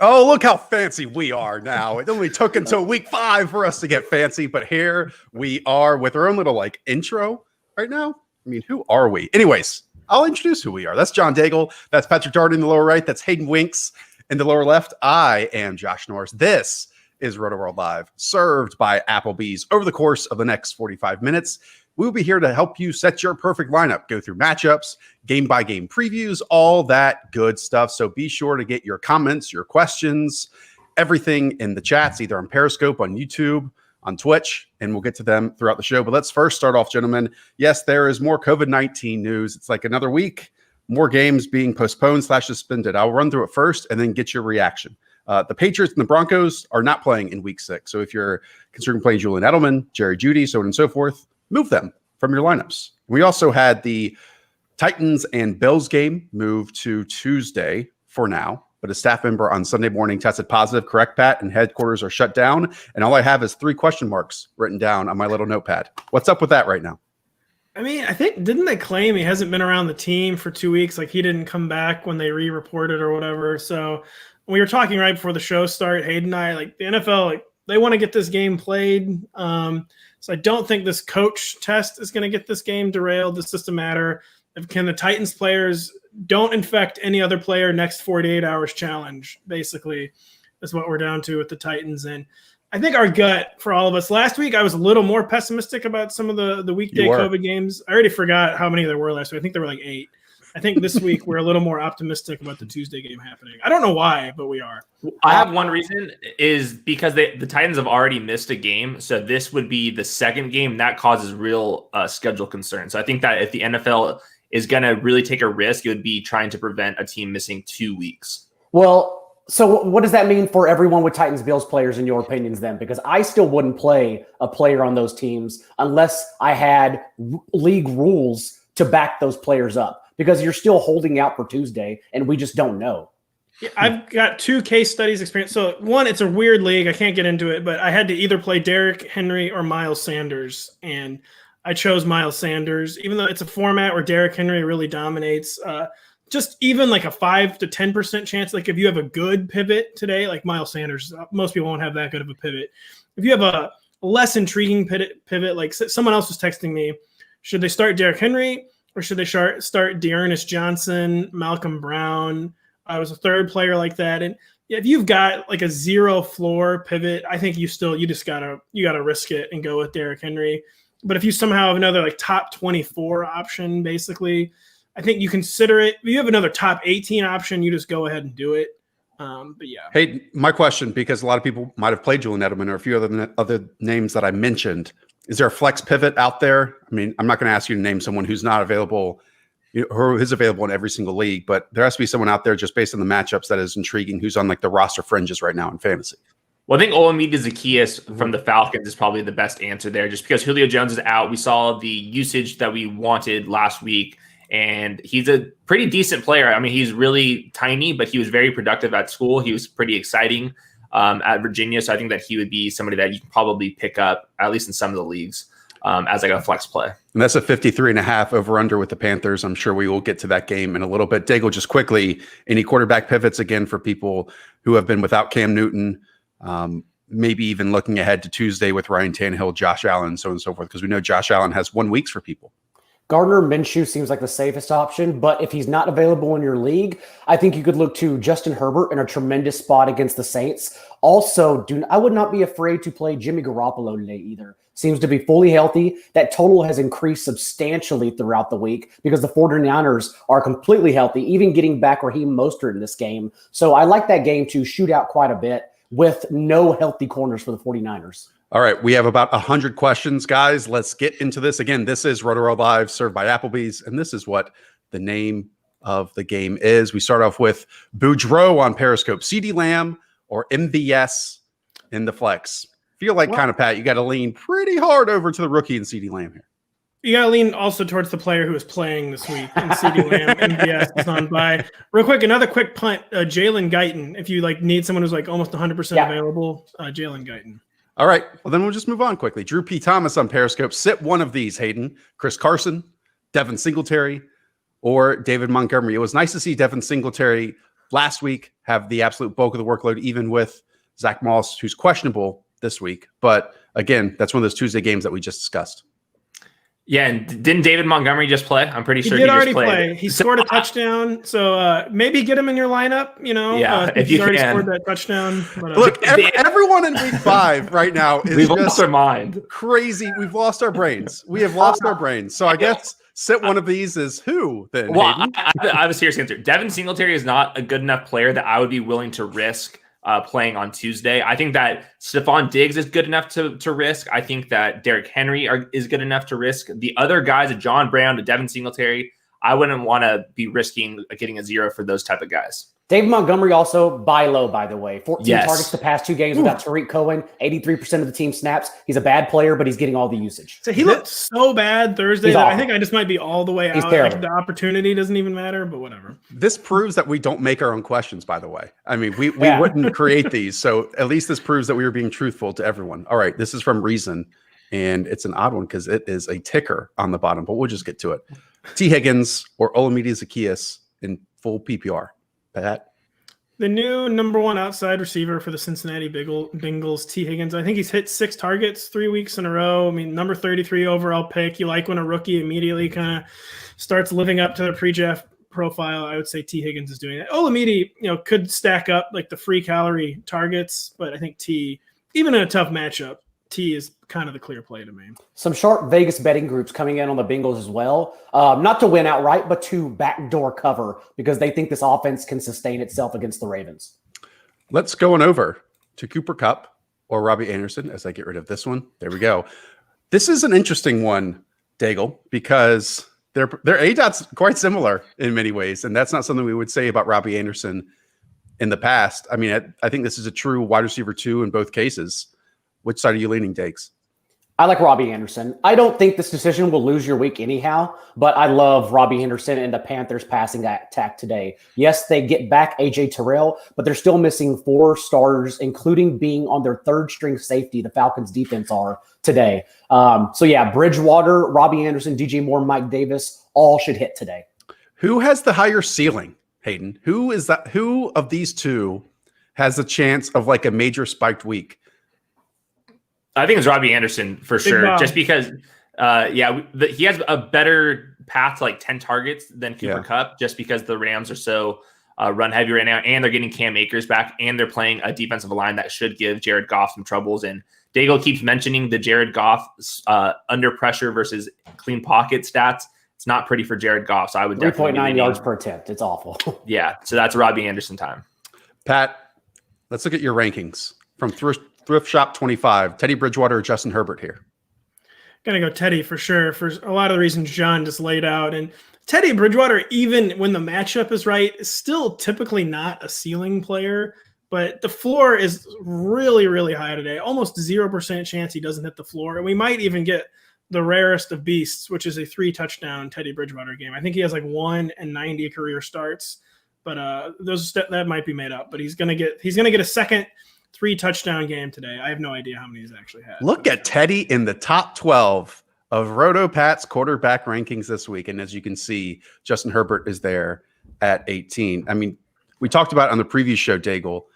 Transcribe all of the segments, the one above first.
Oh, look how fancy we are now. It only took until week 5 for us to get fancy, but here we are with our own little like intro right now. I mean, who are we? Anyways, I'll introduce who we are. That's John Daigle. That's Patrick Darden in the lower right. That's Hayden Winks in the lower left. I am Josh Norris. This is Rotoworld Live, served by Applebee's. Over the course of the next 45 minutes, we'll be here to help you set your perfect lineup, go through matchups, game-by-game previews, all that good stuff. So be sure to get your comments, your questions, everything in the chats, either on Periscope, on YouTube, on Twitch, and we'll get to them throughout the show. But let's first start off, gentlemen. Yes, there is more COVID-19 news. It's like another week, more games being postponed / suspended. I'll run through it first and then get your reaction. The Patriots and the Broncos are not playing in week 6. So if you're considering playing Julian Edelman, Jerry Jeudy, so on and so forth, move them from your lineups. We also had the Titans and Bills game moved to Tuesday for now, but a staff member on Sunday morning tested positive, correct, Pat, and headquarters are shut down. And all I have is 3 question marks written down on my little notepad. What's up with that right now? I mean, I think, didn't they claim he hasn't been around the team for 2 weeks? Like he didn't come back when they re-reported or whatever. So we were talking right before the show started, Hayden and I, like the NFL, like they want to get this game played. So I don't think this coach test is going to get this game derailed. It's just a matter of can the Titans players don't infect any other player next 48 hours challenge, basically, is what we're down to with the Titans. And I think our gut for all of us last week, I was a little more pessimistic about some of the weekday COVID games. I already forgot how many there were last week. I think there were like 8. I think this week we're a little more optimistic about the Tuesday game happening. I don't know why, but we are. I have one reason is because the Titans have already missed a game. So this would be the second game that causes real schedule concern. So I think that if the NFL is going to really take a risk, it would be trying to prevent a team missing 2 weeks. Well, so what does that mean for everyone with Titans Bills players in your opinions then? Because I still wouldn't play a player on those teams unless I had league rules to back those players up. Because you're still holding out for Tuesday, and we just don't know. Yeah, I've got 2 case studies experience. So one, it's a weird league. I can't get into it, but I had to either play Derrick Henry or Miles Sanders, and I chose Miles Sanders, even though it's a format where Derrick Henry really dominates. Just even like a 5 to 10% chance. Like if you have a good pivot today, like Miles Sanders, most people won't have that good of a pivot. If you have a less intriguing pivot, like someone else was texting me, should they start Derrick Henry? Or should they start Deontay Johnson, Malcolm Brown? I was a third player like that. And if you've got like a 0 floor pivot, I think you just gotta risk it and go with Derrick Henry. But if you somehow have another like top 24 option, basically, I think you consider it. If you have another top 18 option, you just go ahead and do it. But yeah. Hey, my question, because a lot of people might have played Julian Edelman or a few other names that I mentioned. Is there a flex pivot out there? I mean, I'm not going to ask you to name someone who's not available, who is available in every single league, but there has to be someone out there just based on the matchups that is intriguing, who's on like the roster fringes right now in fantasy. Well, I think Olamide Zaccheaus from the Falcons is probably the best answer there, just because Julio Jones is out. We saw the usage that we wanted last week, and he's a pretty decent player. I mean, he's really tiny, but he was very productive at school. He was pretty exciting at Virginia. So I think that he would be somebody that you can probably pick up, at least in some of the leagues, as like a flex play. And that's a 53.5 over under with the Panthers. I'm sure we will get to that game in a little bit. Daigle, just quickly, any quarterback pivots again for people who have been without Cam Newton, maybe even looking ahead to Tuesday with Ryan Tannehill, Josh Allen, so on and so forth, because we know Josh Allen has 1 week for people. Gardner Minshew seems like the safest option, but if he's not available in your league, I think you could look to Justin Herbert in a tremendous spot against the Saints. Also, I would not be afraid to play Jimmy Garoppolo today either. Seems to be fully healthy. That total has increased substantially throughout the week because the 49ers are completely healthy, even getting back Raheem Mostert in this game. So I like that game to shoot out quite a bit with no healthy corners for the 49ers. All right, we have about 100 questions, guys. Let's get into this. Again, this is Rotoworld Live, served by Applebee's, and this is what the name of the game is. We start off with Boudreaux on Periscope. CeeDee Lamb or MVS in the flex? Feel like kind of, Pat, you got to lean pretty hard over to the rookie and CeeDee Lamb here. You got to lean also towards the player who is playing this week. And CeeDee Lamb, MVS is on by. Real quick, another quick punt. Jalen Guyton, if you like need someone who's like almost 100% available, Jalen Guyton. All right. Well, then we'll just move on quickly. Drew P. Thomas on Periscope. Sit one of these, Hayden. Chris Carson, Devin Singletary, or David Montgomery. It was nice to see Devin Singletary last week, have the absolute bulk of the workload, even with Zach Moss, who's questionable this week. But again, that's one of those Tuesday games that we just discussed. Yeah, and didn't David Montgomery just play? I'm pretty sure he did just already played. play. He scored a touchdown, so maybe get him in your lineup. If he's you already can. scored that touchdown. But, Look, everyone in week 5 right now is We've just lost our mind. crazy. We've lost our brains. We have lost our brains. So I guess sit one of these is who then? Well, Hayden? I have a serious answer. Devin Singletary is not a good enough player that I would be willing to risk playing on Tuesday. I think that Stephon Diggs is good enough to risk. I think that Derrick Henry is good enough to risk. The other guys, John Brown, to Devin Singletary, I wouldn't want to be risking getting a 0 for those type of guys. David Montgomery also buy low, by the way. 14 Yes. targets the past 2 games without Tariq Cohen. 83% of the team snaps. He's a bad player, but he's getting all the usage. So he looked so bad Thursday He's that I awful. think I just might be all the way He's out. terrible. Like, the opportunity doesn't even matter, but whatever. This proves that we don't make our own questions, by the way. I mean, we wouldn't create these. So at least this proves that we were being truthful to everyone. All right, this is from Reason, and it's an odd one because it is a ticker on the bottom, but we'll just get to it. T. Higgins or Olamide Zaccheaus in full PPR. Pat? The new number 1 outside receiver for the Cincinnati Bengals, T. Higgins. I think he's hit 6 targets 3 weeks in a row. I mean, number 33 overall pick. You like when a rookie immediately kind of starts living up to the pre-draft profile. I would say T. Higgins is doing that. Olamide, could stack up like the free calorie targets, but I think T, even in a tough matchup, T is kind of the clear play to me. Some sharp Vegas betting groups coming in on the Bengals as well. Not to win outright, but to backdoor cover because they think this offense can sustain itself against the Ravens. Let's go on over to Cooper Kupp or Robbie Anderson as I get rid of this one. There we go. This is an interesting one, Daigle, because their ADOT's quite similar in many ways, and that's not something we would say about Robbie Anderson in the past. I mean, I think this is a true wide receiver 2 in both cases. Which side are you leaning, Dakes? I like Robbie Anderson. I don't think this decision will lose your week anyhow, but I love Robbie Anderson and the Panthers passing attack today. Yes, they get back A.J. Terrell, but they're still missing 4 starters, including being on their 3rd string safety, the Falcons defense are today. So yeah, Bridgewater, Robbie Anderson, DJ Moore, Mike Davis, all should hit today. Who has the higher ceiling, Hayden? Who is that? Who of these two has a chance of like a major spiked week? I think it's Robbie Anderson for sure, Bob. just because, he has a better path to like 10 targets than Cooper Kupp, just because the Rams are so run heavy right now, and they're getting Cam Akers back, and they're playing a defensive line that should give Jared Goff some troubles. And Daigle keeps mentioning the Jared Goff under pressure versus clean pocket stats. It's not pretty for Jared Goff, so I would definitely 3.9 yards per attempt. It's awful. Yeah, so that's Robbie Anderson time. Pat, let's look at your rankings from Thrift Shop 25. Teddy Bridgewater or Justin Herbert here? Gonna go Teddy for sure for a lot of the reasons John just laid out. And Teddy Bridgewater, even when the matchup is right, is still typically not a ceiling player, but the floor is really, really high today. Almost 0% chance he doesn't hit the floor. And we might even get the rarest of beasts, which is a 3-touchdown Teddy Bridgewater game. I think he has like 1 in 90 career starts, but that might be made up. But he's gonna get a second 3-touchdown game today. I have no idea how many he's actually had. Look at Teddy in the top 12 of Roto Pat's quarterback rankings this week. And as you can see, Justin Herbert is there at 18. I mean, we talked about on the previous show, Daigle,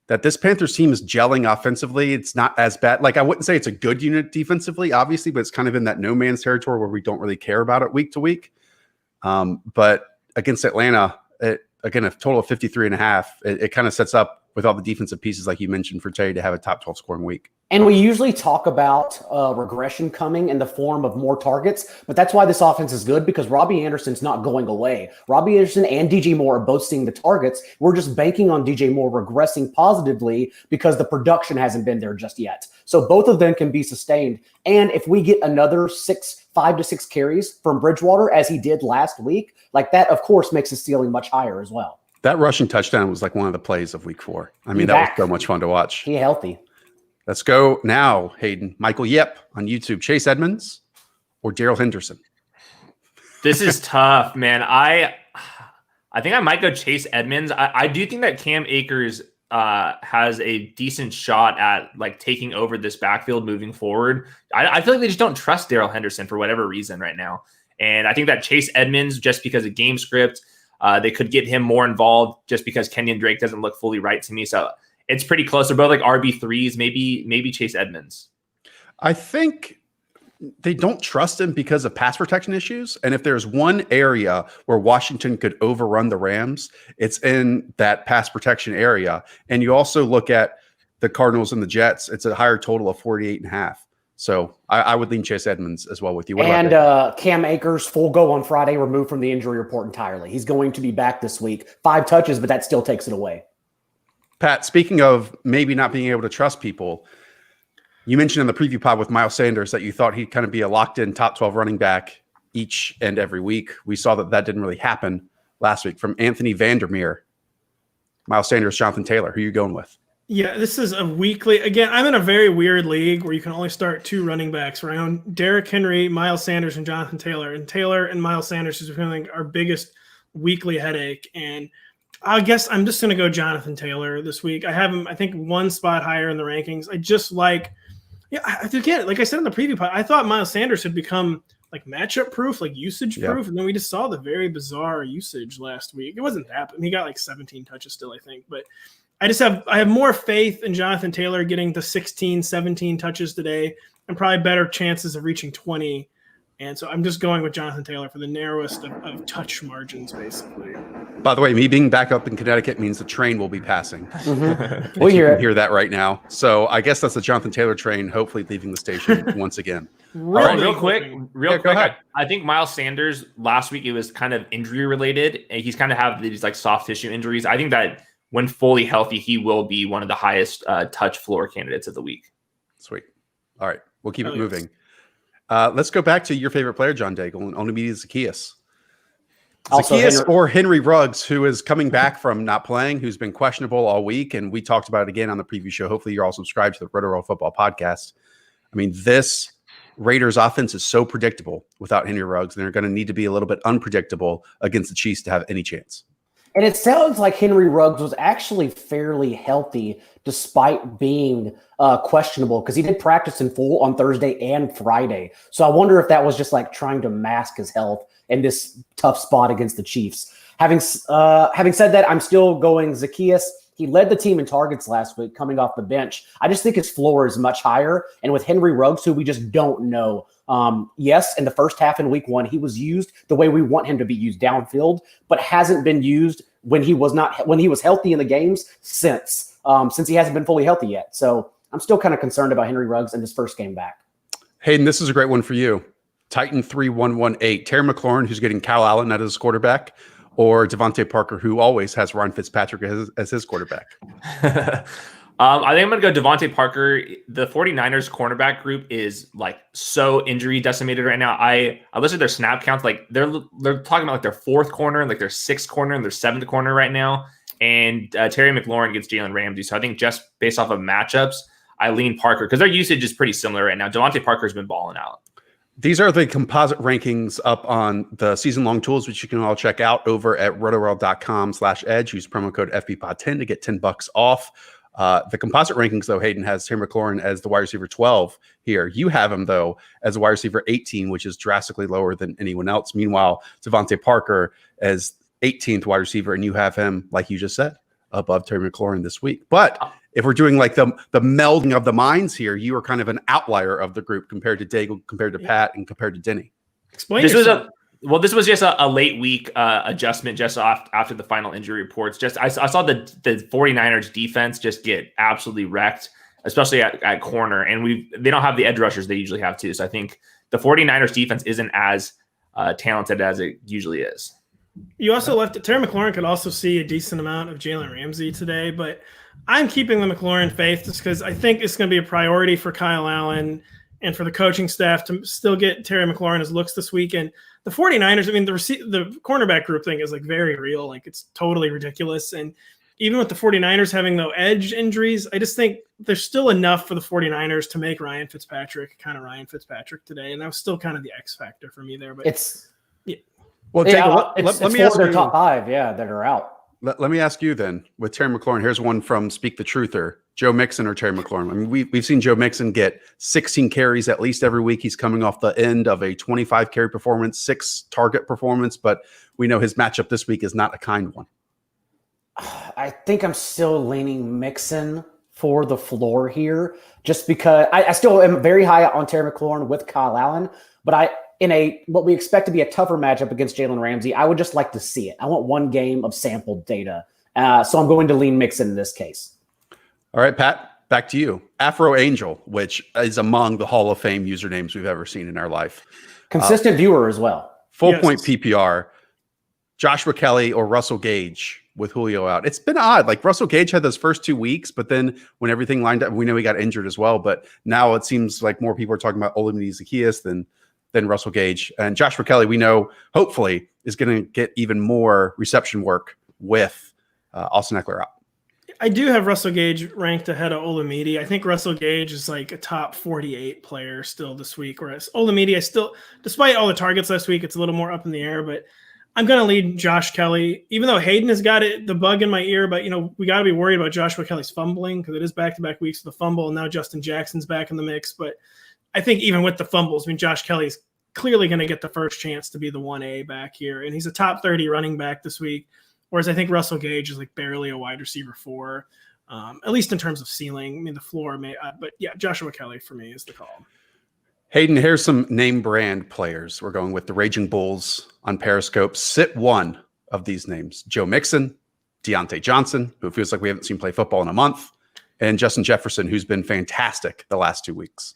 that this Panthers team is gelling offensively. It's not as bad. Like, I wouldn't say it's a good unit defensively, obviously, but it's kind of in that no man's territory where we don't really care about it week to week. But against Atlanta, again, a total of 53.5, it kind of sets up with all the defensive pieces, like you mentioned, for Teddy to have a top 12 scoring week. And we usually talk about regression coming in the form of more targets, but that's why this offense is good, because Robbie Anderson's not going away. Robbie Anderson and DJ Moore are both seeing the targets. We're just banking on DJ Moore regressing positively because the production hasn't been there just yet. So both of them can be sustained. And if we get another 5 to 6 carries from Bridgewater, as he did last week, like that, of course, makes his ceiling much higher as well. That rushing touchdown was like one of the plays of week 4. I mean, that was so much fun to watch. He healthy. Let's go now, Hayden. Michael Yep on YouTube. Chase Edmonds or Darrell Henderson? This is tough, man. I think I might go Chase Edmonds. I do think that Cam Akers has a decent shot at like taking over this backfield moving forward. I feel like they just don't trust Darrell Henderson for whatever reason right now. And I think that Chase Edmonds, just because of game script, They could get him more involved just because Kenyan Drake doesn't look fully right to me. So it's pretty close. They're both like RB3s, maybe Chase Edmonds. I think they don't trust him because of pass protection issues. And if there's one area where Washington could overrun the Rams, it's in that pass protection area. And you also look at the Cardinals and the Jets, it's a higher total of 48.5. So I would lean Chase Edmonds as well with you. What and Cam Akers, full go on Friday, removed from the injury report entirely. He's going to be back this week. 5 touches, but that still takes it away. Pat, speaking of maybe not being able to trust people, you mentioned in the preview pod with Miles Sanders that you thought he'd kind of be a locked-in top 12 running back each and every week. We saw that didn't really happen last week. From Anthony Vandermeer, Miles Sanders, Jonathan Taylor. Who are you going with? Yeah, this is a weekly. Again, I'm in a very weird league where you can only start 2 running backs around Derrick Henry, Miles Sanders, and Jonathan Taylor. And Taylor and Miles Sanders is becoming our biggest weekly headache. And I guess I'm just going to go Jonathan Taylor this week. I have him, I think, 1 spot higher in the rankings. I just like, again, like I said in the preview pod, I thought Miles Sanders had become like matchup proof, like usage proof. And then we just saw the very bizarre usage last week. It wasn't that, but he got like 17 touches still, I think. But I have more faith in Jonathan Taylor getting the 16, 17 touches today and probably better chances of reaching 20. And so I'm just going with Jonathan Taylor for the narrowest of touch margins, basically. By the way, me being back up in Connecticut means the train will be passing. Mm-hmm. We hear that right now. So I guess that's the Jonathan Taylor train, hopefully leaving the station once again. All right, real quick. Go ahead. I think Miles Sanders last week, it was kind of injury related. He's kind of have these like soft tissue injuries. I think that when fully healthy, he will be one of the highest touch floor candidates of the week. Sweet. All right, we'll keep it moving. Let's go back to your favorite player, John Daigle, and Onumidi Zaccheaus. Zaccheaus or Henry Ruggs, who is coming back from not playing, who's been questionable all week, and we talked about it again on the preview show. Hopefully you're all subscribed to the Rotoworld Football podcast. I mean, this Raiders offense is so predictable without Henry Ruggs, and they're going to need to be a little bit unpredictable against the Chiefs to have any chance. And it sounds like Henry Ruggs was actually fairly healthy despite being questionable because he did practice in full on Thursday and Friday. So I wonder if that was just like trying to mask his health in this tough spot against the Chiefs. Having said that, I'm still going Zaccheaus. He led the team in targets last week coming off the bench. I just think his floor is much higher. And with Henry Ruggs, who we just don't know. Yes, in the first half in week 1, he was used the way we want him to be used downfield, but hasn't been used when he was healthy in the games since he hasn't been fully healthy yet. So I'm still kind of concerned about Henry Ruggs in his first game back. Hayden, this is a great one for you. Titan 3118, Terry McLaurin, who's getting Kyle Allen as his quarterback, or Devante Parker, who always has Ryan Fitzpatrick as his quarterback. I think I'm going to go Devante Parker. The 49ers cornerback group is like so injury decimated right now. I listened to their snap counts. Like they're talking about like their 4th corner and like their 6th corner and their 7th corner right now. And Terry McLaurin gets Jalen Ramsey. So I think just based off of matchups, I lean Parker because their usage is pretty similar right now. Devante Parker's been balling out. These are the composite rankings up on the season-long tools, which you can all check out over at rotoworld.com/edge. Use promo code FBPOD10 to get $10 off. The composite rankings, though, Hayden has Terry McLaurin as the wide receiver 12 here. You have him, though, as a wide receiver 18, which is drastically lower than anyone else. Meanwhile, Devante Parker as 18th wide receiver, and you have him, like you just said, above Terry McLaurin this week. But if we're doing like the melding of the minds here, you are kind of an outlier of the group compared to Daigle, compared to Pat, and compared to Denny. Explain this yourself. This was just a late week adjustment just after the final injury reports. I saw the 49ers defense just get absolutely wrecked, especially at corner. And they don't have the edge rushers they usually have too. So I think the 49ers defense isn't as talented as it usually is. You also left it. Terry McLaurin could also see a decent amount of Jalen Ramsey today, but I'm keeping the McLaurin faith just because I think it's going to be a priority for Kyle Allen and for the coaching staff to still get Terry McLaurin his looks this weekend. The 49ers, I mean, the cornerback group thing is like very real. Like it's totally ridiculous. And even with the 49ers having no edge injuries, I just think there's still enough for the 49ers to make Ryan Fitzpatrick today. And that was still kind of the X factor for me there. But Well, let me ask you. Top 5, that are out. Let me ask you then, with Terry McLaurin, here's one from Speak the Truther, Joe Mixon or Terry McLaurin? I mean, we've seen Joe Mixon get 16 carries at least every week. He's coming off the end of a 25 carry performance, 6 target performance, but we know his matchup this week is not a kind one. I think I'm still leaning Mixon for the floor here, just because I still am very high on Terry McLaurin with Kyle Allen, but what we expect to be a tougher matchup against Jalen Ramsey, I would just like to see it. I want one game of sampled data. So I'm going to lean Mixon in this case. All right, Pat, back to you. Afro Angel, which is among the Hall of Fame usernames we've ever seen in our life. Consistent viewer as well. Full point PPR. Joshua Kelly or Russell Gage with Julio out. It's been odd. Like Russell Gage had those first 2 weeks, but then when everything lined up, we know he got injured as well. But now it seems like more people are talking about Olamide Zaccheaus than Russell Gage. And Joshua Kelly, we know, hopefully, is going to get even more reception work with Austin Eckler out. I do have Russell Gage ranked ahead of Olamide. I think Russell Gage is like a top 48 player still this week, whereas Olamide, despite all the targets last week, it's a little more up in the air, but I'm going to lead Josh Kelly, even though Hayden has got the bug in my ear, but we got to be worried about Joshua Kelly's fumbling because it is back-to-back weeks of the fumble, and now Justin Jackson's back in the mix. But I think even with the fumbles, Josh Kelly's clearly going to get the first chance to be the 1A back here, and he's a top 30 running back this week, whereas I think Russell Gage is like barely a wide receiver 4, at least in terms of ceiling. The floor may, but yeah, Joshua Kelly for me is the call. Hayden, here's some name brand players. We're going with the Raging Bulls on Periscope. Sit one of these names: Joe Mixon, Deontay Johnson, who feels like we haven't seen play football in a month, and Justin Jefferson, who's been fantastic the last 2 weeks.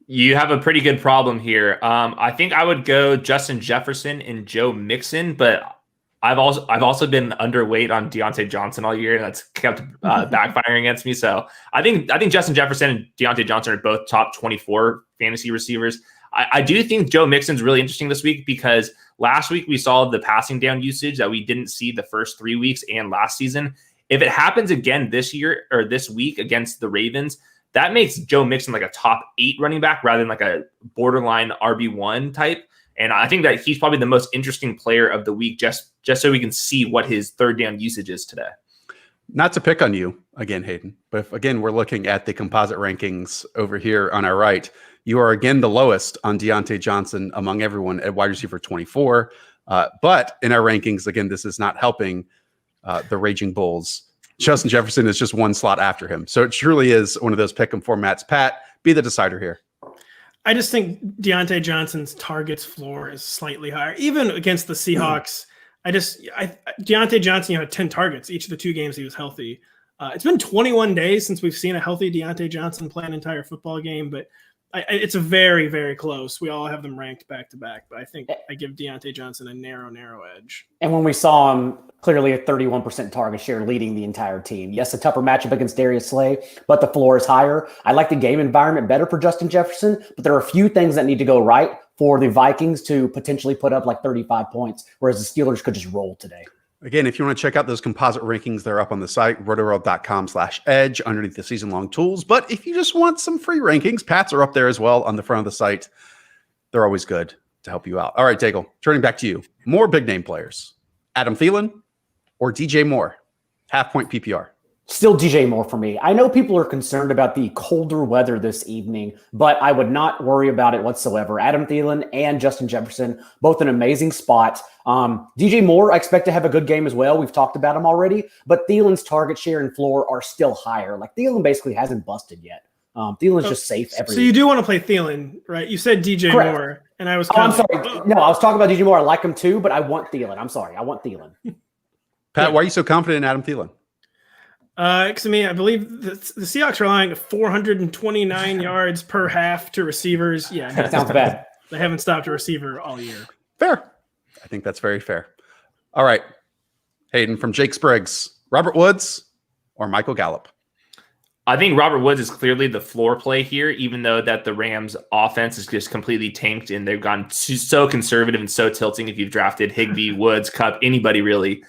You have a pretty good problem here. I think I would go Justin Jefferson and Joe Mixon, but I've also been underweight on Deontay Johnson all year, and that's kept backfiring against me. So I think Justin Jefferson and Deontay Johnson are both top 24 fantasy receivers. I do think Joe Mixon's really interesting this week because last week we saw the passing down usage that we didn't see the first 3 weeks and last season. If it happens again this year or this week against the Ravens, that makes Joe Mixon like a top 8 running back rather than like a borderline RB1 type. And I think that he's probably the most interesting player of the week just so we can see what his third down usage is today. Not to pick on you again, Hayden, but if, again, we're looking at the composite rankings over here on our right, you are again the lowest on Deontay Johnson among everyone at wide receiver 24. But in our rankings, again, this is not helping the Raging Bulls. Justin Jefferson is just one slot after him. So it truly is one of those pick 'em formats. Pat, be the decider here. I just think Deontay Johnson's targets floor is slightly higher, even against the Seahawks. Deontay Johnson had 10 targets each of the 2 games he was healthy. It's been 21 days since we've seen a healthy Deontay Johnson play an entire football game, but it's a very, very close. We all have them ranked back to back, but I think I give Deontay Johnson a narrow edge. And when we saw him, clearly a 31% target share leading the entire team. Yes, a tougher matchup against Darius Slay, but the floor is higher. I like the game environment better for Justin Jefferson, but there are a few things that need to go right for the Vikings to potentially put up like 35 points, whereas the Steelers could just roll today. Again, if you want to check out those composite rankings, they're up on the site, rotoworld.com/edge underneath the season-long tools. But if you just want some free rankings, Pat's are up there as well on the front of the site. They're always good to help you out. All right, Daigle, turning back to you. More big-name players. Adam Thielen or DJ Moore? Half-point PPR. Still DJ Moore for me. I know people are concerned about the colder weather this evening, but I would not worry about it whatsoever. Adam Thielen and Justin Jefferson, both an amazing spot. DJ Moore, I expect to have a good game as well. We've talked about him already, but Thielen's target share and floor are still higher. Like Thielen basically hasn't busted yet. Thielen's just safe every So you do want to play Thielen, right? You said DJ Correct. Moore, and I was I'm sorry. No, I was talking about DJ Moore. I like him too, but I want Thielen. I'm sorry. I want Thielen. Pat, why are you so confident in Adam Thielen? Because I believe the Seahawks are allowing 429 yards per half to receivers. Yeah, That sounds bad. They haven't stopped a receiver all year. Fair. I think that's very fair. All right. Hayden from Jake Spriggs, Robert Woods or Michael Gallup? I think Robert Woods is clearly the floor play here, even though that the Rams offense is just completely tanked and they've gone so conservative and so tilting if you've drafted Higbee, Woods, Kupp, anybody really.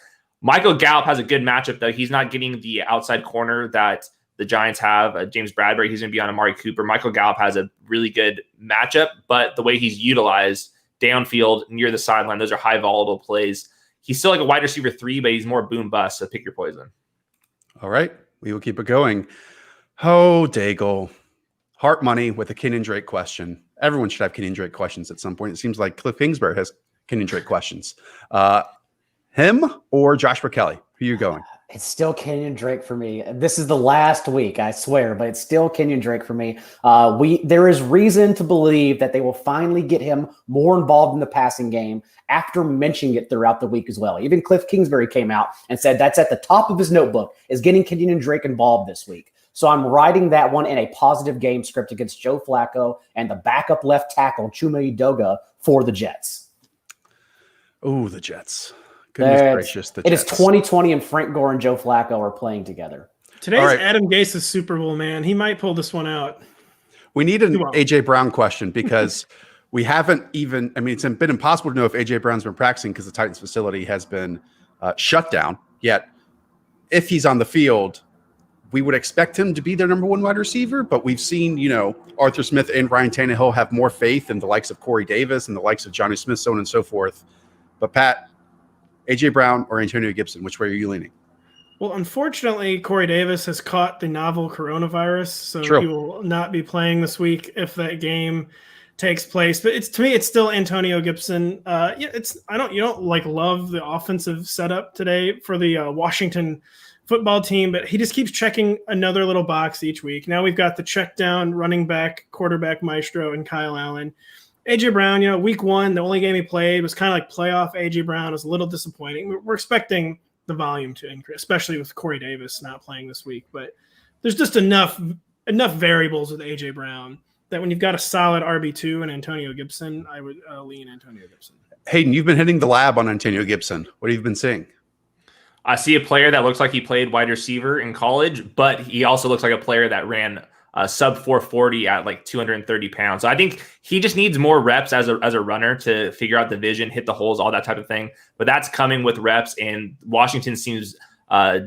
Michael Gallup has a good matchup, though. He's not getting the outside corner that the Giants have. James Bradbury, he's going to be on Amari Cooper. Michael Gallup has a really good matchup, but the way he's utilized downfield near the sideline, those are high volatile plays. He's still like a wide receiver 3, but he's more boom bust, so pick your poison. All right. We will keep it going. Oh, Daigle. Heart money with a Kenyan Drake question. Everyone should have Kenyan Drake questions at some point. It seems like Cliff Kingsbury has Kenyan Drake questions. Him or Joshua Kelly? Who are you going? It's still Kenyan Drake for me. This is the last week, I swear, but it's still Kenyan Drake for me. There is reason to believe that they will finally get him more involved in the passing game after mentioning it throughout the week as well. Even Cliff Kingsbury came out and said that's at the top of his notebook, is getting Kenyan Drake involved this week. So I'm writing that one in a positive game script against Joe Flacco and the backup left tackle, Chuma Edoga, for the Jets. Oh, the Jets. Goodness gracious, the It Jets. is 2020 and Frank Gore and Joe Flacco are playing together. Today's right. Adam Gase's Super Bowl, man. He might pull this one out. We need an AJ Brown question because we haven't even, it's been impossible to know if AJ Brown's been practicing because the Titans facility has been shut down. Yet, if he's on the field, we would expect him to be their number one wide receiver, but we've seen, Arthur Smith and Ryan Tannehill have more faith in the likes of Corey Davis and the likes of Johnny Smith, so on and so forth. But Pat, AJ Brown or Antonio Gibson, which way are you leaning? Well, unfortunately, Corey Davis has caught the novel coronavirus, so True. he will not be playing this week if that game takes place. But to me, it's still Antonio Gibson. You don't love the offensive setup today for the Washington football team, but he just keeps checking another little box each week. Now we've got the check down running back, quarterback maestro, and Kyle Allen. AJ Brown, week one, the only game he played was kind of like playoff AJ Brown. It was a little disappointing. We're expecting the volume to increase, especially with Corey Davis not playing this week. But there's just enough variables with AJ Brown that when you've got a solid RB2 and Antonio Gibson, I would lean Antonio Gibson. Hayden, you've been hitting the lab on Antonio Gibson. What have you been seeing? I see a player that looks like he played wide receiver in college, but he also looks like a player that ran sub 440 at like 230 pounds. So I think he just needs more reps as a runner to figure out the vision, hit the holes, all that type of thing. But that's coming with reps, and Washington seems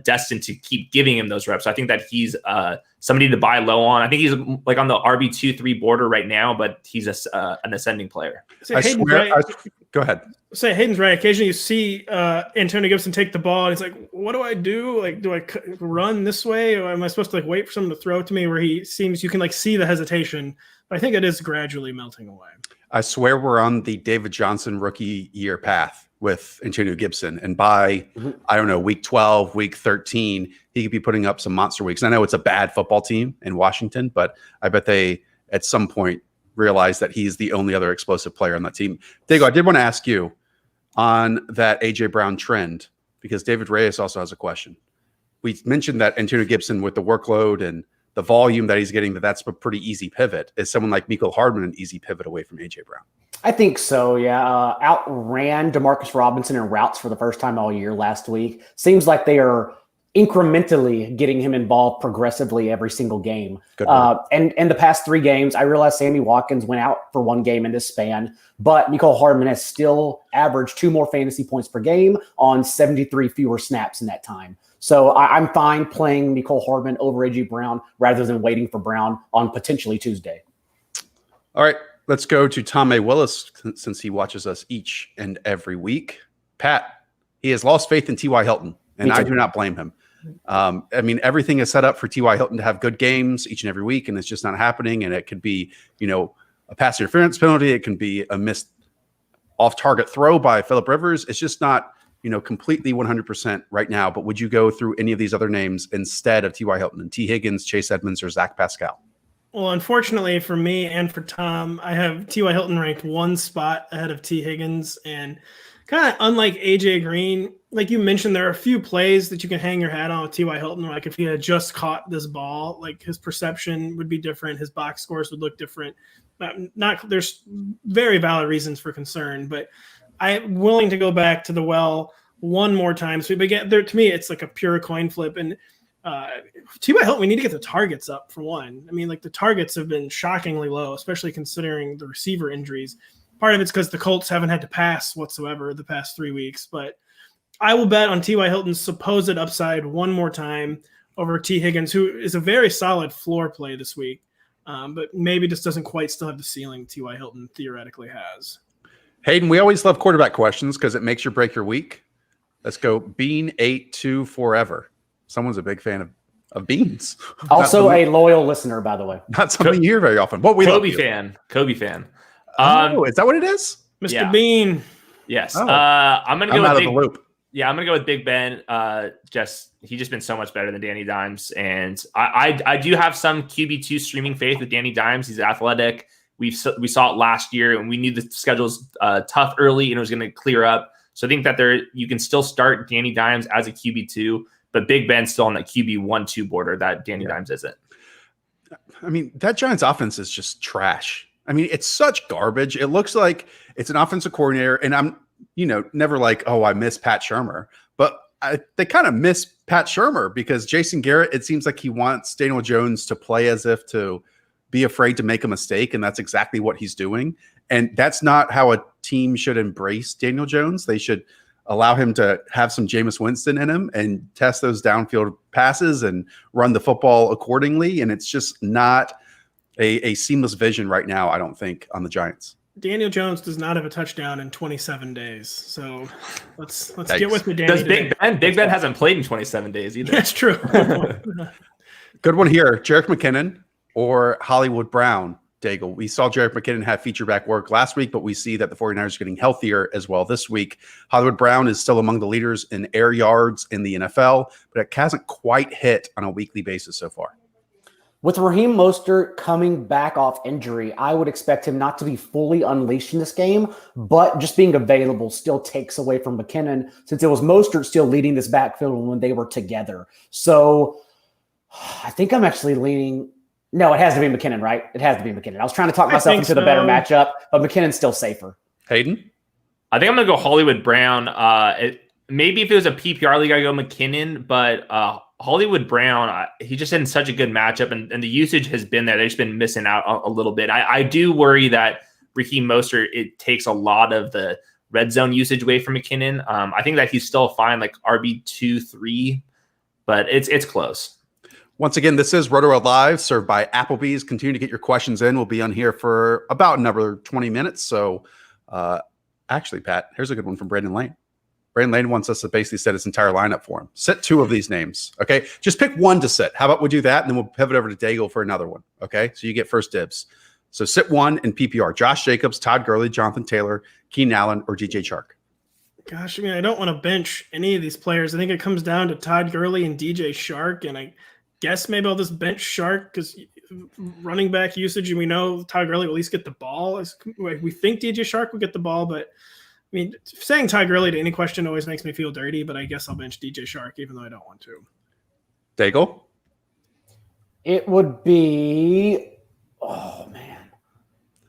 destined to keep giving him those reps. So I think that he's somebody to buy low on. I think he's like on the RB2-3 border right now, but he's an ascending player. So Go ahead. Say Hayden's right. Occasionally you see Antonio Gibson take the ball, and he's like, what do I do? Like, do I run this way? Or am I supposed to wait for someone to throw it to me, where he seems you can see the hesitation? But I think it is gradually melting away. I swear we're on the David Johnson rookie year path with Antonio Gibson. And by, I don't know, week 12, week 13, he could be putting up some monster weeks. I know it's a bad football team in Washington, but I bet they at some point realize that he's the only other explosive player on that team. Diego, I did want to ask you on that AJ Brown trend, because David Reyes also has a question. We mentioned that Antonio Gibson, with the workload and the volume that he's getting, that's a pretty easy pivot. Is someone like Mecole Hardman an easy pivot away from AJ Brown? I think so, yeah. Outran Demarcus Robinson in routes for the first time all year last week. Seems like they are incrementally getting him involved progressively every single game. And the past 3 games, I realized Sammy Watkins went out for 1 game in this span, but Mecole Hardman has still averaged 2 more fantasy points per game on 73 fewer snaps in that time. So I'm fine playing Mecole Hardman over AJ Brown rather than waiting for Brown on potentially Tuesday. All right, let's go to Tom A. Willis, since he watches us each and every week. Pat, he has lost faith in T.Y. Hilton, and I do not blame him. Everything is set up for T.Y. Hilton to have good games each and every week, and it's just not happening. And it could be, a pass interference penalty. It can be a missed off-target throw by Phillip Rivers. It's just not, completely 100% right now. But would you go through any of these other names instead of T.Y. Hilton and T. Higgins, Chase Edmonds, or Zach Pascal? Well, unfortunately for me and for Tom, I have T.Y. Hilton ranked 1 spot ahead of T. Higgins, and kind of unlike A.J. Green, like you mentioned, there are a few plays that you can hang your hat on with T.Y. Hilton. Like if he had just caught this ball, like his perception would be different. His box scores would look different. There's very valid reasons for concern, but I'm willing to go back to the well one more time. So to me, it's like a pure coin flip. And T.Y. Hilton, we need to get the targets up for one. The targets have been shockingly low, especially considering the receiver injuries. Part of it's because the Colts haven't had to pass whatsoever the past 3 weeks, but I will bet on T.Y. Hilton's supposed upside one more time over T. Higgins, who is a very solid floor play this week, but maybe just doesn't quite still have the ceiling T.Y. Hilton theoretically has. Hayden, we always love quarterback questions because it makes or break your week. Let's go Bean 82 forever. Someone's a big fan of beans. Also a loyal listener, by the way. Not something you hear very often. But we Kobe love you. Kobe fan. Oh, is that what it is? Mr. Yeah. Bean. Yes. Oh. I'm gonna go I'm with out of the loop. Yeah, I'm gonna go with Big Ben. He's just been so much better than Danny Dimes, and I do have some QB2 streaming faith with Danny Dimes. He's athletic. We saw it last year, and we knew the schedule's tough early, and it was going to clear up. So I think that you can still start Danny Dimes as a QB2, but Big Ben's still on that QB 1-2 border that Danny Dimes isn't. I mean, that Giants offense is just trash. I mean, it's such garbage. It looks like it's an offensive coordinator, and I'm, never like, oh, I miss Pat Shurmur, but they kind of miss Pat Shurmur because Jason Garrett, it seems like he wants Daniel Jones to play as if to be afraid to make a mistake, and that's exactly what he's doing. And that's not how a team should embrace Daniel Jones. They should allow him to have some Jameis Winston in him and test those downfield passes and run the football accordingly. And it's just not a seamless vision right now, I don't think, on the Giants. Daniel Jones does not have a touchdown in 27 days. So let's Thanks. get with the Danny. Does Big Ben? Big Ben hasn't played in 27 days either. That's true. Good one here. Jerick McKinnon or Hollywood Brown, Daigle. We saw Jerick McKinnon have feature back work last week, but we see that the 49ers are getting healthier as well this week. Hollywood Brown is still among the leaders in air yards in the NFL, but it hasn't quite hit on a weekly basis so far. With Raheem Mostert coming back off injury, I would expect him not to be fully unleashed in this game, but just being available still takes away from McKinnon since it was Mostert still leading this backfield when they were together. So I think I'm actually leaning – no, it has to be McKinnon, right? It has to be McKinnon. I was trying to talk myself into the better matchup, but McKinnon's still safer. Hayden? I think I'm going to go Hollywood Brown. Maybe if it was a PPR league, I'd go McKinnon, but Hollywood Brown, he just in such a good matchup, and the usage has been there. They've just been missing out a little bit. I do worry that Raheem Mostert, it takes a lot of the red zone usage away from McKinnon. I think that he's still fine, like RB2, 3, but it's close. Once again, this is Rotoworld Live, served by Applebee's. Continue to get your questions in. We'll be on here for about another 20 minutes. So actually, Pat, here's a good one from Brandon Lane. Brandon Lane wants us to basically set his entire lineup for him. Sit 2 of these names, okay? Just pick one to sit. How about we do that, and then we'll pivot over to Daigle for another one, okay? So you get first dibs. So sit 1 in PPR. Josh Jacobs, Todd Gurley, Jonathan Taylor, Keenan Allen, or DJ Chark. Gosh, I mean, I don't want to bench any of these players. I think it comes down to Todd Gurley and DJ Chark, and I guess maybe I'll just bench Chark because running back usage, and we know Todd Gurley will at least get the ball. We think DJ Chark will get the ball, but I mean, saying Todd Gurley to any question always makes me feel dirty, but I guess I'll bench DJ Chark even though I don't want to. Daigle? It would be – oh, man.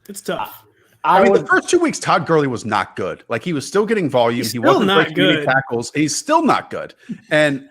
It's tough. I mean, the first 2 weeks, Todd Gurley was not good. Like, he was still getting volume. He wasn't breaking any tackles. He's still not good. And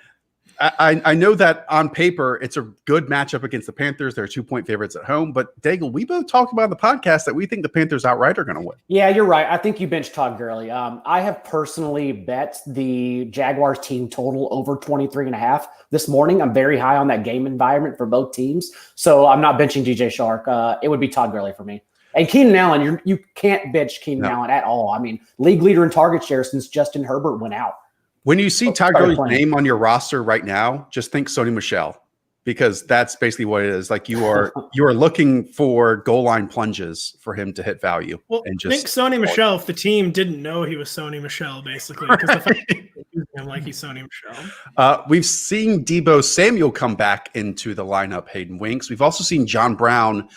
I know that on paper, it's a good matchup against the Panthers. They're 2-point favorites at home. But, Daigle, we both talked about on the podcast that we think the Panthers outright are going to win. Yeah, you're right. I think you benched Todd Gurley. I have personally bet the Jaguars team total over 23.5 this morning. I'm very high on that game environment for both teams. So I'm not benching DJ Chark. It would be Todd Gurley for me. And Keenan Allen, you can't bench Keenan Allen at all. I mean, league leader in target share since Justin Herbert went out. When you see Todd Gurley's name on your roster right now, just think Sony Michel, because that's basically what it is. Like you are looking for goal line plunges for him to hit value. Well, and just think Sony Michel if the team didn't know he was Sony Michel, basically, because the fact that him like he's Sony Michel. We've seen Deebo Samuel come back into the lineup. Hayden Winks. We've also seen John Brown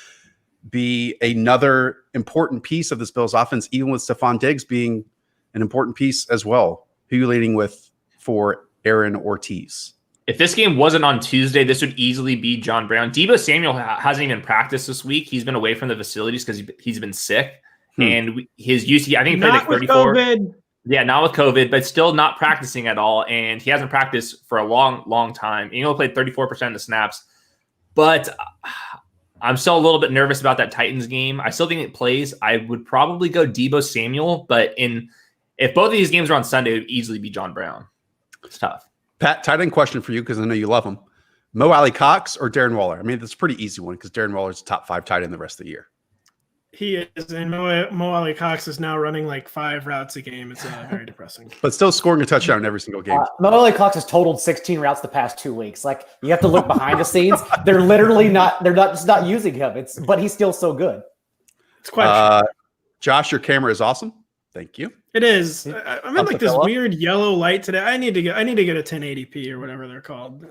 be another important piece of this Bills offense, even with Stephon Diggs being an important piece as well. Who are you leading with for Aaron Ortiz? If this game wasn't on Tuesday, this would easily be John Brown. Deebo Samuel hasn't even practiced this week. He's been away from the facilities because he's been sick. And his UC, I think he played like 34. COVID. Yeah, not with COVID, but still not practicing at all. And he hasn't practiced for a long, long time. And he only played 34% of the snaps. But I'm still a little bit nervous about that Titans game. I still think it plays. I would probably go Deebo Samuel, but if both of these games are on Sunday, it would easily be John Brown. It's tough. Pat, tight end question for you because I know you love him. AlieCox or Darren Waller? I mean, that's a pretty easy one because Darren Waller is a top 5 tight end the rest of the year. He is, and Mo AlieCox is now running like 5 routes a game. It's very depressing. But still scoring a touchdown in every single game. AlieCox has totaled 16 routes the past 2 weeks. Like, you have to look behind the scenes. They're literally not. They're not just not using him. But he's still so good. It's quite. Josh, your camera is awesome. Thank you. It is. I'm in like this weird yellow light today. I need to get a 1080p or whatever they're called.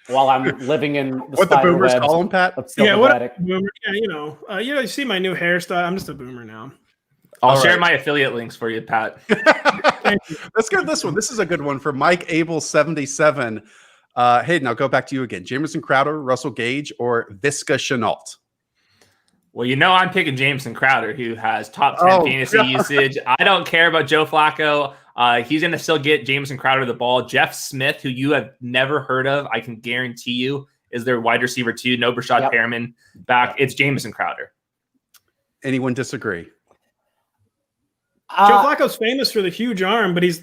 While I'm living in the what the boomers call them, Pat? Yeah, what a boomer. Yeah, you see my new hairstyle. I'm just a boomer now. I'll share my affiliate links for you, Pat. Let's go to this one. This is a good one for Mike Abel 77. Hayden, I'll go back to you again. Jamison Crowder, Russell Gage, or Visca Chenault? Well, I'm picking Jamison Crowder, who has top 10 fantasy usage. I don't care about Joe Flacco. He's going to still get Jamison Crowder the ball. Jeff Smith, who you have never heard of, I can guarantee you, is their wide receiver too. No Brashad Perriman back. It's Jamison Crowder. Anyone disagree? Joe Flacco's famous for the huge arm, but he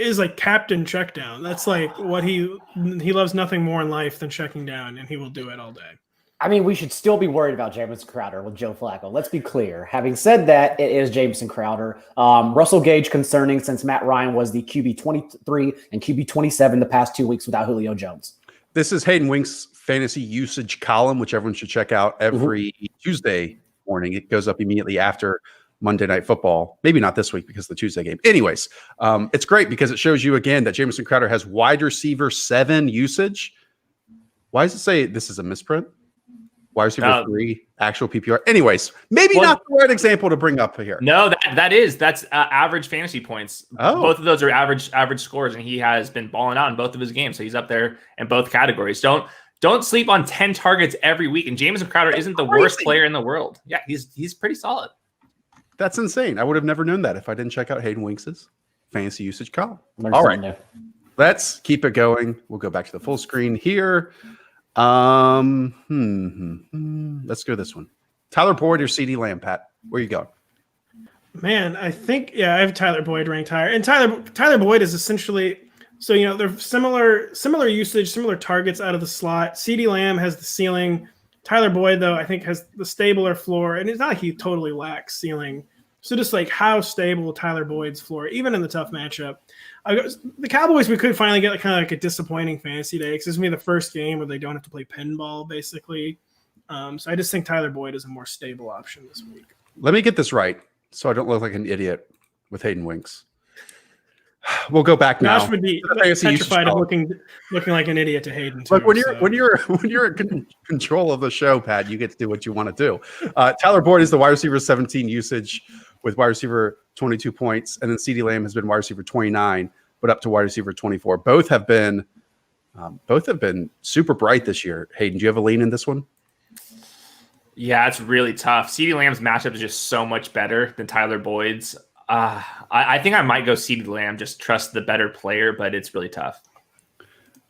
is like captain check down. That's like what he loves nothing more in life than checking down, and he will do it all day. I mean, we should still be worried about Jamison Crowder with Joe Flacco. Let's be clear. Having said that, it is Jamison Crowder. Russell Gage concerning since Matt Ryan was the QB 23 and QB 27 the past 2 weeks without Julio Jones. This is Hayden Wink's fantasy usage column, which everyone should check out every Tuesday morning. It goes up immediately after Monday Night Football. Maybe not this week because of the Tuesday game. Anyways, it's great because it shows you again that Jamison Crowder has wide receiver 7 usage. Why does it say this is a misprint? Wide receiver 3, actual PPR. Anyways, maybe not the right example to bring up here. No, that's average fantasy points. Both of those are average scores, and he has been balling out in both of his games, so he's up there in both categories. Don't sleep on 10 targets every week. And Jamison Crowder isn't the worst player in the world. Yeah, he's pretty solid. That's insane. I would have never known that if I didn't check out Hayden Winks' fantasy usage column. All right, let's keep it going. We'll go back to the full screen here. Let's go this one. Tyler Boyd or CeeDee Lamb, Pat? Where you going? Man, I think I have Tyler Boyd ranked higher. And Tyler Boyd is essentially they're similar usage, similar targets out of the slot. CeeDee Lamb has the ceiling. Tyler Boyd, though, I think has the stabler floor, and it's not like he totally lacks ceiling. So just like how stable Tyler Boyd's floor, even in the tough matchup. The Cowboys, we could finally get kind of like a disappointing fantasy day because this is going to be the first game where they don't have to play pinball, basically. So I just think Tyler Boyd is a more stable option this week. Let me get this right so I don't look like an idiot with Hayden Winks. We'll go back now. Josh would be petrified of looking like an idiot to Hayden. Look, when you're in control of the show, Pat, you get to do what you want to do. Tyler Boyd is the wide receiver 17 usage with wide receiver 22 points, and then CeeDee Lamb has been wide receiver 29, but up to wide receiver 24. Both have been super bright this year. Hayden, do you have a lean in this one? Yeah, it's really tough. CeeDee Lamb's matchup is just so much better than Tyler Boyd's. I think I might go CeeDee Lamb, just trust the better player, but it's really tough.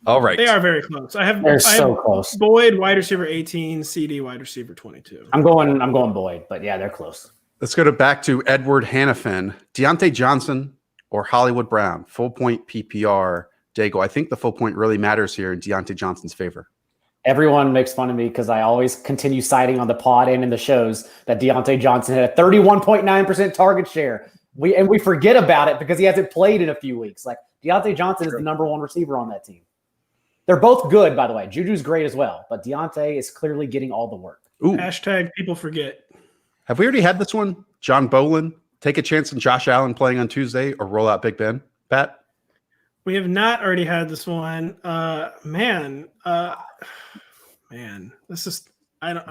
All right. They are very close. I have close. Boyd, wide receiver 18, CD, wide receiver 22. I'm going Boyd, but yeah, they're close. Let's go back to Edward Hannafin. Deontay Johnson or Hollywood Brown? Full point PPR. Dago, I think the full point really matters here in Deontay Johnson's favor. Everyone makes fun of me because I always continue citing on the pod and in the shows that Deontay Johnson had a 31.9% target share. We forget about it because he hasn't played in a few weeks. Like, Deontay Johnson is the number one receiver on that team. They're both good, by the way. Juju's great as well, but Deontay is clearly getting all the work. Ooh. Hashtag people forget. Have we already had this one? John Bolin, take a chance on Josh Allen playing on Tuesday or roll out Big Ben? Pat? We have not already had this one. Man, this is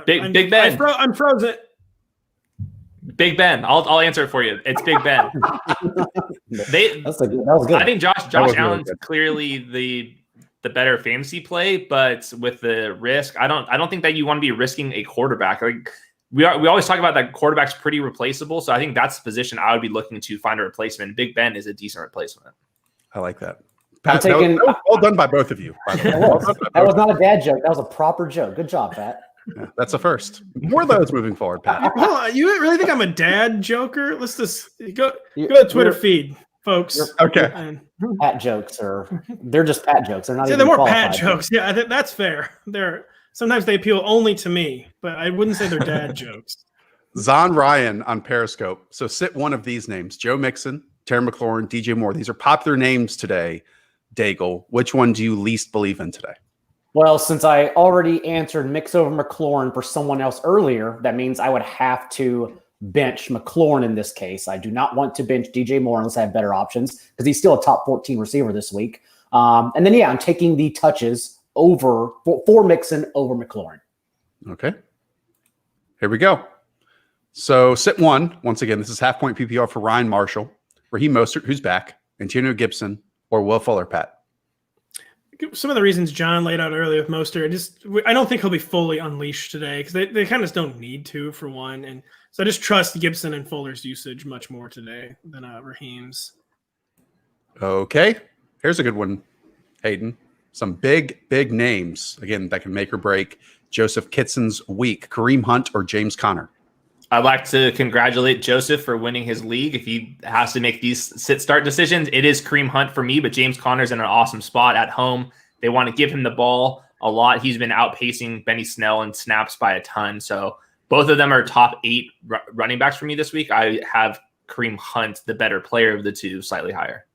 Big Ben. I'm frozen. Big Ben. I'll answer it for you. It's Big Ben. That was good. I think Josh Allen's clearly the better fantasy play, but with the risk, I don't think that you want to be risking a quarterback. Like we always talk about that quarterback's pretty replaceable, so I think that's the position I would be looking to find a replacement. Big Ben is a decent replacement. I like that. Pat, that was well done by both of you. By the way. That was not a dad joke. That was a proper joke. Good job, Pat. Yeah, that's a first. More of those moving forward, Pat. Well, you really think I'm a dad joker? Let's just go to the Twitter feed, folks. Okay. Pat jokes they're just Pat jokes. They're not even they're more qualified. Pat jokes. Yeah, that's fair. Sometimes they appeal only to me, but I wouldn't say they're dad jokes. Zon Ryan on Periscope. So sit one of these names: Joe Mixon, Terry McLaurin, DJ Moore. These are popular names today. Daigle, which one do you least believe in today? Well, since I already answered Mix over McLaurin for someone else earlier, that means I would have to bench McLaurin in this case. I do not want to bench DJ Moore unless I have better options because he's still a top 14 receiver this week. And then, I'm taking the touches over for Mixon over McLaurin. Okay. Here we go. So sit one. Once again, this is half point PPR for Ryan Marshall, Raheem Mostert, who's back, Antonio Gibson, or Will Fuller, Pat. Some of the reasons John laid out earlier with Mostert, I don't think he'll be fully unleashed today because they kind of don't need to, for one. And so I just trust Gibson and Fuller's usage much more today than Raheem's. Okay. Here's a good one, Hayden. Some big names, again, that can make or break Joseph Kitson's week. Kareem Hunt or James Conner? I'd like to congratulate Joseph for winning his league. If he has to make these sit-start decisions, it is Kareem Hunt for me, but James Conner's in an awesome spot at home. They want to give him the ball a lot. He's been outpacing Benny Snell in snaps by a ton. So both of them are top 8 running backs for me this week. I have Kareem Hunt, the better player of the two, slightly higher.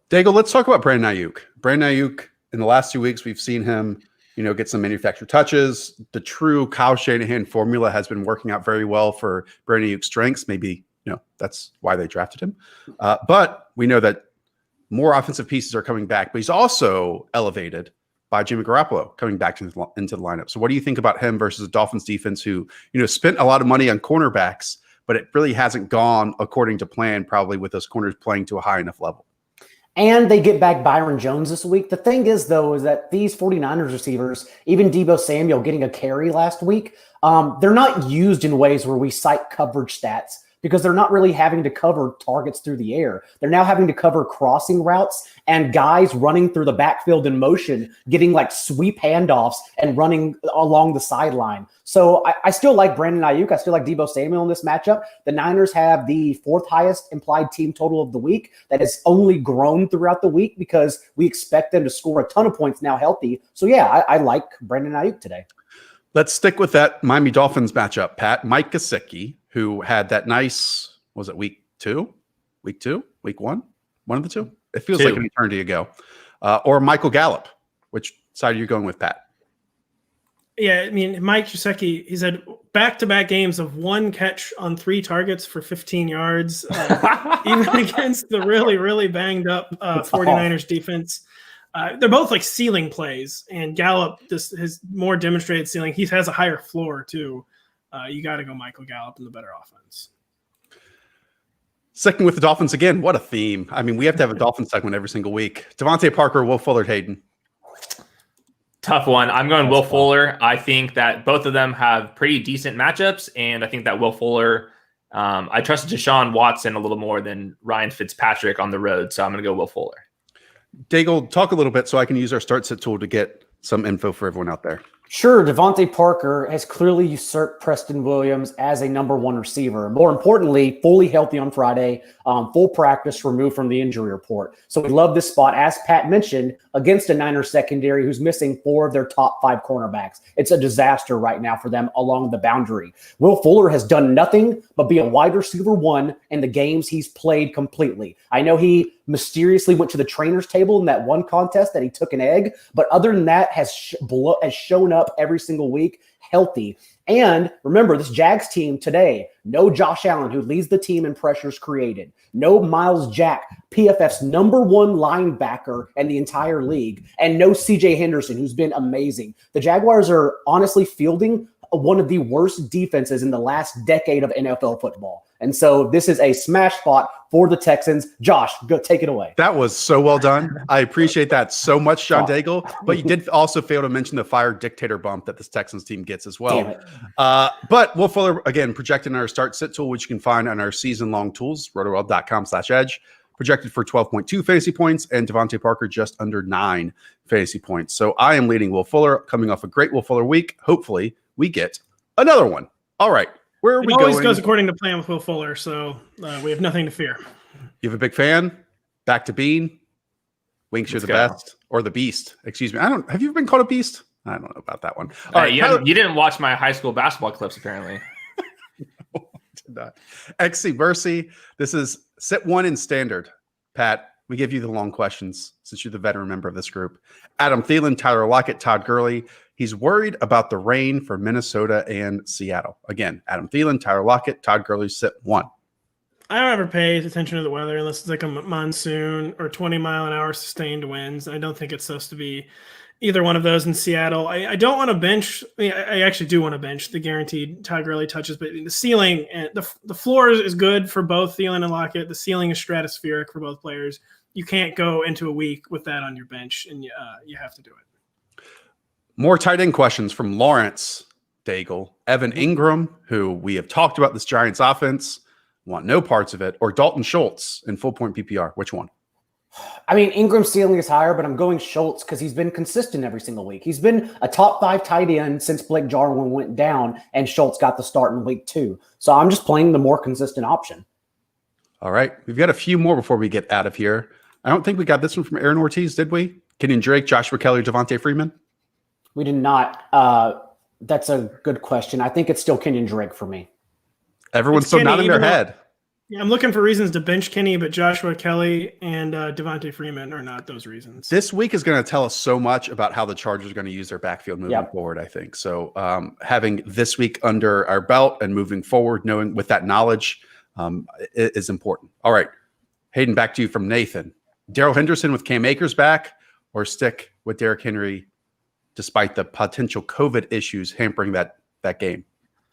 Daigle, let's talk about Brandon Aiyuk. Brandon Aiyuk, in the last 2 weeks, we've seen him get some manufactured touches. The true Kyle Shanahan formula has been working out very well for Brandon Aiyuk's strengths. Maybe, that's why they drafted him. But we know that more offensive pieces are coming back, but he's also elevated by Jimmy Garoppolo coming back into the lineup. So what do you think about him versus the Dolphins defense who, spent a lot of money on cornerbacks, but it really hasn't gone according to plan, probably with those corners playing to a high enough level? And they get back Byron Jones this week. The thing is, though, is that these 49ers receivers, even Deebo Samuel getting a carry last week, they're not used in ways where we cite coverage stats because they're not really having to cover targets through the air. They're now having to cover crossing routes and guys running through the backfield in motion, getting like sweep handoffs and running along the sideline. So I still like Brandon Aiyuk. I still like Deebo Samuel in this matchup. The Niners have the 4th highest implied team total of the week. That has only grown throughout the week because we expect them to score a ton of points now healthy. So yeah, I like Brandon Aiyuk today. Let's stick with that Miami Dolphins matchup, Pat. Mike Gesicki, who had that nice, was it week 1? One of the two? It feels like an eternity ago. Or Michael Gallup. Which side are you going with, Pat? Yeah, I mean, Mike Gesicki, he's had back-to-back games of 1 catch on 3 targets for 15 yards, even against the really, really banged-up 49ers defense. They're both like ceiling plays, and Gallup has more demonstrated ceiling. He has a higher floor, too. You got to go Michael Gallup in the better offense. Second with the Dolphins again. What a theme. I mean, we have to have a Dolphins segment every single week. Devante Parker, Will Fuller, Hayden. Tough one. I'm going Will Fuller. I think that both of them have pretty decent matchups, and I think that Will Fuller, I trust Deshaun Watson a little more than Ryan Fitzpatrick on the road, so I'm going to go Will Fuller. Daigle, talk a little bit so I can use our start sit tool to get some info for everyone out there. Sure, Devante Parker has clearly usurped Preston Williams as a number 1 receiver. More importantly, fully healthy on Friday, full practice, removed from the injury report. So we love this spot, as Pat mentioned, against a Niners secondary who's missing 4 of their top 5 cornerbacks. It's a disaster right now for them along the boundary. Will Fuller has done nothing but be a wide receiver 1 in the games he's played completely. I know he mysteriously went to the trainer's table in that one contest that he took an egg, but other than that has shown up every single week healthy. And remember, this Jags team today, no Josh Allen, who leads the team in pressures created. No Miles Jack, PFF's number 1 linebacker in the entire league. And no CJ Henderson, who's been amazing. The Jaguars are honestly fielding one of the worst defenses in the last decade of NFL football. And so this is a smash spot for the Texans. Josh, go take it away. That was so well done. I appreciate that so much, John Daigle. But you did also fail to mention the fire dictator bump that this Texans team gets as well. Damn it. But Will Fuller, again, projected in our start sit tool, which you can find on our season-long tools, rotoworld.com/edge. Projected for 12.2 fantasy points, and Devante Parker just under 9 fantasy points. So I am leading Will Fuller, coming off a great Will Fuller week. Hopefully, we get another one. All right. Where are we going? It always goes according to plan with Will Fuller, so we have nothing to fear. You have a big fan? Back to Bean? Winks, you're the best. Or the Beast. Excuse me. Have you ever been called a Beast? I don't know about that one. All right, you didn't watch my high school basketball clips, apparently. did not. XC Mercy. This is sit one in standard. Pat, we give you the long questions since you're the veteran member of this group. Adam Thielen, Tyler Lockett, Todd Gurley. He's worried about the rain for Minnesota and Seattle. Again, Adam Thielen, Tyler Lockett, Todd Gurley, sit one. I don't ever pay attention to the weather unless it's like a monsoon or 20-mile-an-hour sustained winds. I don't think it's supposed to be either one of those in Seattle. I don't want to bench. I actually do want to bench the guaranteed Todd Gurley touches, but the ceiling and the floor is good for both Thielen and Lockett. The ceiling is stratospheric for both players. You can't go into a week with that on your bench, and you have to do it. More tight end questions from Lawrence Daigle, Evan Ingram, who we have talked about this Giants offense, want no parts of it, or Dalton Schultz in full point PPR. Which one? I mean, Ingram's ceiling is higher, but I'm going Schultz because he's been consistent every single week. He's been a top 5 tight end since Blake Jarwin went down, and Schultz got the start in week 2. So I'm just playing the more consistent option. All right. We've got a few more before we get out of here. I don't think we got this one from Aaron Ortiz, did we? Kenyan Drake, Joshua Kelly, Devante Freeman? We did not. That's a good question. I think it's still Kenyan Drake for me. Everyone's still nodding their head. Yeah, I'm looking for reasons to bench Kenny, but Joshua Kelly and Devante Freeman are not those reasons. This week is going to tell us so much about how the Chargers are going to use their backfield moving forward, I think. So having this week under our belt and moving forward, knowing with that knowledge is important. All right. Hayden, back to you from Nathan. Darrell Henderson with Cam Akers back, or stick with Derrick Henry despite the potential COVID issues hampering that game?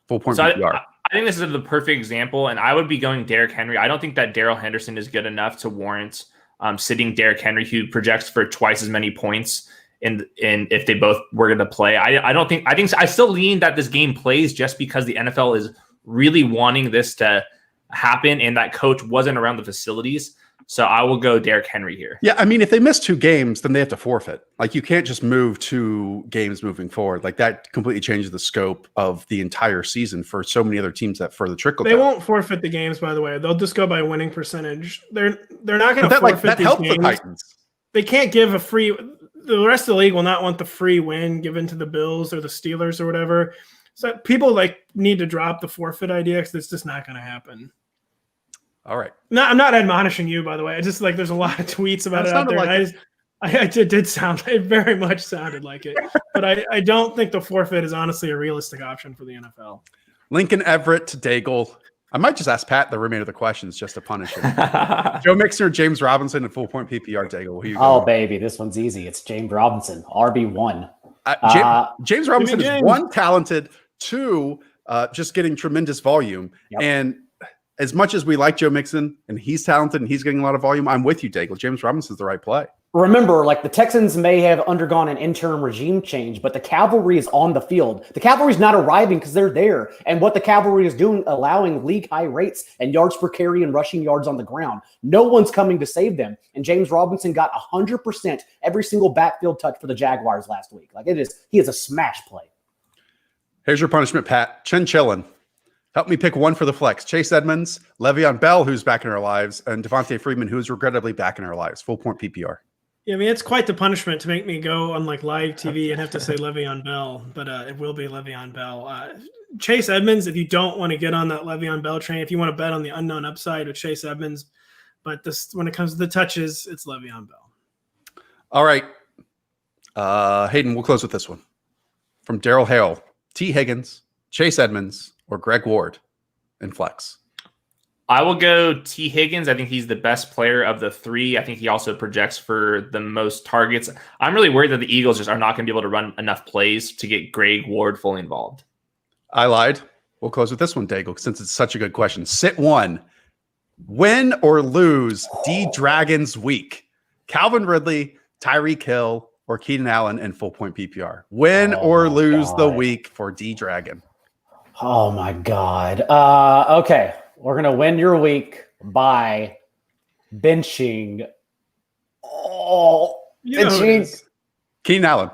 Full point PPR. I think this is the perfect example, and I would be going Derrick Henry. I don't think that Darrell Henderson is good enough to warrant sitting Derrick Henry, who projects for twice as many points. And if they both were going to play, I still lean that this game plays just because the NFL is really wanting this to happen, and that coach wasn't around the facilities. So I will go Derrick Henry here. Yeah, I mean, if they miss 2 games, then they have to forfeit. Like, you can't just move 2 games moving forward. Like, that completely changes the scope of the entire season for so many other teams that further trickle down. They won't forfeit the games, by the way. They'll just go by winning percentage. They're not going to forfeit that these helps games. the Titans. They can't give a free. The rest of the league will not want the free win given to the Bills or the Steelers or whatever. So people need to drop the forfeit idea because it's just not going to happen. All right. No, I'm not admonishing you, by the way. I just there's a lot of tweets about it out there. It very much sounded like it, but I don't think the forfeit is honestly a realistic option for the NFL. Lincoln Everett to Daigle. I might just ask Pat the remainder of the questions just to punish him. Joe Mixon or James Robinson and full point PPR, Daigle. Oh, baby, this one's easy. It's James Robinson, RB1. James Robinson is 1, talented, 2, just getting tremendous volume. Yep. And as much as we like Joe Mixon and he's talented and he's getting a lot of volume, I'm with you, Daigle. James Robinson's the right play. Remember, the Texans may have undergone an interim regime change, but the cavalry is on the field. The cavalry's not arriving because they're there. And what the cavalry is doing, allowing league high rates and yards per carry and rushing yards on the ground. No one's coming to save them. And James Robinson got 100% every single backfield touch for the Jaguars last week. He is a smash play. Here's your punishment, Pat. Chin-chillin'. Help me pick one for the flex. Chase Edmonds, Le'Veon Bell, who's back in our lives, and Devante Freeman, who is regrettably back in our lives. Full point PPR. Yeah, I mean, it's quite the punishment to make me go on live TV and have to say Le'Veon Bell, but it will be Le'Veon Bell. Chase Edmonds, if you don't want to get on that Le'Veon Bell train, if you want to bet on the unknown upside with Chase Edmonds, but when it comes to the touches, it's Le'Veon Bell. All right. Hayden, we'll close with this one. From Daryl Hale, T. Higgins, Chase Edmonds, or Greg Ward in flex. I will go T. Higgins. I think he's the best player of the 3. I think he also projects for the most targets. I'm really worried that the Eagles just are not going to be able to run enough plays to get Greg Ward fully involved. I lied. We'll close with this one, Daigle, since it's such a good question. Sit 1. Win or lose D-Dragons week. Calvin Ridley, Tyreek Hill, or Keenan Allen in full point PPR. Win or lose the week for D-Dragon. Oh, my God. Okay. We're going to win your week by benching. Keenan Allen.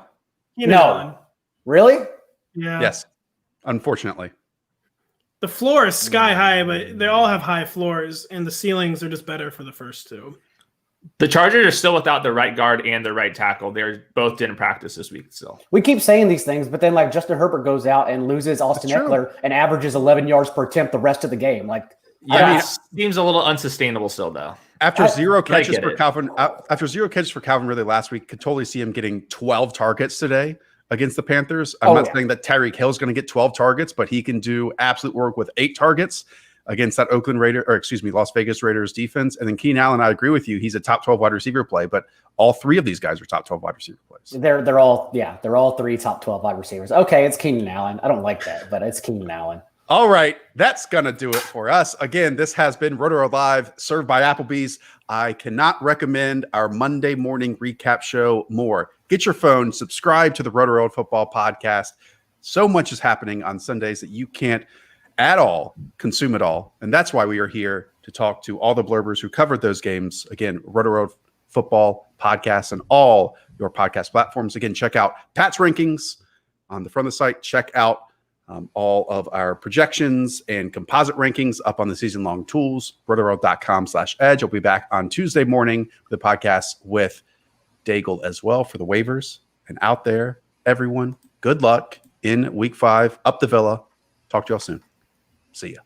No. Really? Yeah. Yes. Unfortunately. The floor is sky high, but they all have high floors, and the ceilings are just better for the first 2. The Chargers are still without the right guard and the right tackle. They're both didn't practice this week still. We keep saying these things, but then like Justin Herbert goes out and loses Austin Eckler and averages 11 yards per attempt the rest of the game. Like, it seems a little unsustainable still, though. After zero catches for Calvin Ridley last week, could totally see him getting 12 targets today against the Panthers. I'm not saying that Tyreek Hill is going to get 12 targets, but he can do absolute work with 8 targets against that Las Vegas Raiders defense. And then Keenan Allen, I agree with you. He's a top 12 wide receiver play, but all 3 of these guys are top 12 wide receiver plays. They're all 3 top 12 wide receivers. Okay, it's Keenan Allen. I don't like that, but it's Keenan Allen. All right, that's going to do it for us. Again, this has been Rotoworld Live, served by Applebee's. I cannot recommend our Monday morning recap show more. Get your phone, subscribe to the Rotoworld Football podcast. So much is happening on Sundays that you can't at all consume it all. And that's why we are here to talk to all the blurbers who covered those games. Again, Rotoworld Football podcast and all your podcast platforms. Again, check out Pat's rankings on the front of the site. Check out all of our projections and composite rankings up on the season-long tools, rotoworld.com/edge. I'll be back on Tuesday morning with the podcast with Daigle as well for the waivers. And out there, everyone, good luck in week 5. Up the Villa. Talk to y'all soon. See ya.